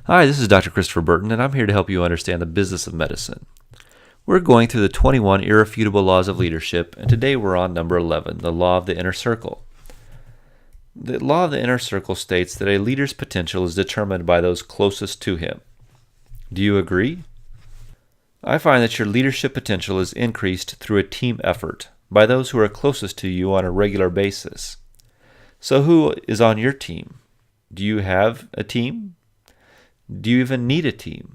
Hi, this is Dr. Christopher Burton, and I'm here to help you understand the business of medicine. We're going through the 21 irrefutable laws of leadership, and today we're on number 11, the law of the inner circle. The law of the inner circle states that a leader's potential is determined by those closest to him. Do you agree? I find that your leadership potential is increased through a team effort by those who are closest to you on a regular basis. So who is on your team? Do you have a team? Do you even need a team?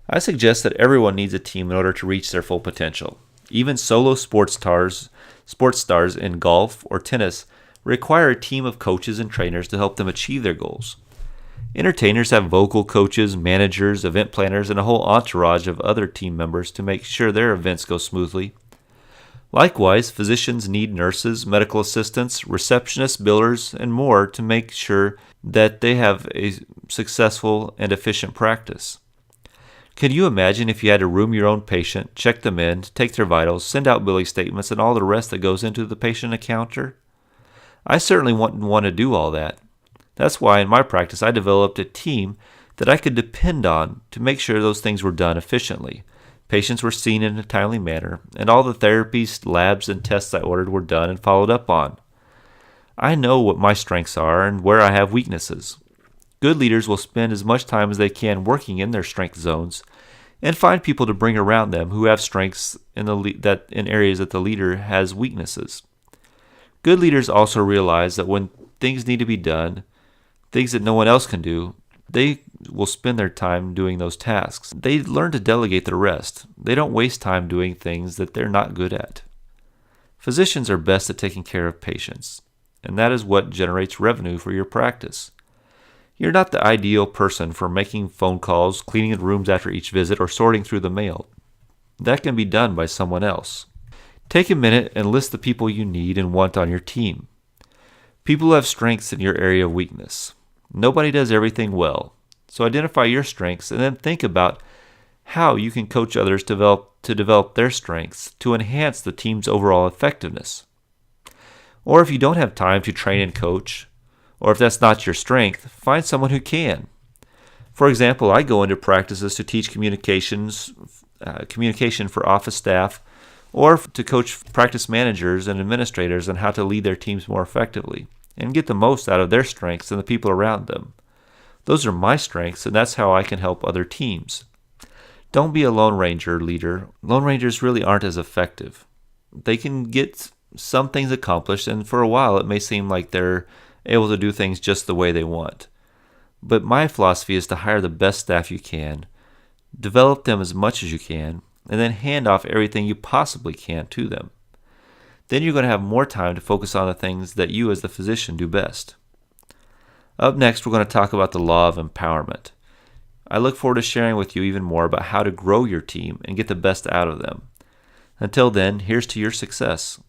I suggest that everyone needs a team in order to reach their full potential. Even solo sports stars in golf or tennis require a team of coaches and trainers to help them achieve their goals. Entertainers have vocal coaches, managers, event planners, and a whole entourage of other team members to make sure their events go smoothly. Likewise, physicians need nurses, medical assistants, receptionists, billers, and more to make sure that they have a successful and efficient practice. Can you imagine if you had to room your own patient, check them in, take their vitals, send out billing statements, and all the rest that goes into the patient encounter? I certainly wouldn't want to do all that. That's why in my practice I developed a team that I could depend on to make sure those things were done efficiently. Patients were seen in a timely manner, and all the therapies, labs, and tests I ordered were done and followed up on. I know what my strengths are and where I have weaknesses. Good leaders will spend as much time as they can working in their strength zones and find people to bring around them who have strengths in areas that the leader has weaknesses. Good leaders also realize that when things need to be done, things that no one else can do, they will spend their time doing those tasks. They learn to delegate the rest. They don't waste time doing things that they're not good at. Physicians are best at taking care of patients, and that is what generates revenue for your practice. You're not the ideal person for making phone calls, cleaning the rooms after each visit, or sorting through the mail. That can be done by someone else. Take a minute and list the people you need and want on your team. People who have strengths in your area of weakness. Nobody does everything well, so identify your strengths and then think about how you can coach others to develop their strengths to enhance the team's overall effectiveness. Or if you don't have time to train and coach, or if that's not your strength, find someone who can. For example, I go into practices to teach communication for office staff, or to coach practice managers and administrators on how to lead their teams more effectively and get the most out of their strengths and the people around them. Those are my strengths, and that's how I can help other teams. Don't be a Lone Ranger leader. Lone Rangers really aren't as effective. They can get some things accomplished, and for a while it may seem like they're able to do things just the way they want. But my philosophy is to hire the best staff you can, develop them as much as you can, and then hand off everything you possibly can to them. Then you're going to have more time to focus on the things that you as the physician do best. Up next, we're going to talk about the law of empowerment. I look forward to sharing with you even more about how to grow your team and get the best out of them. Until then, here's to your success.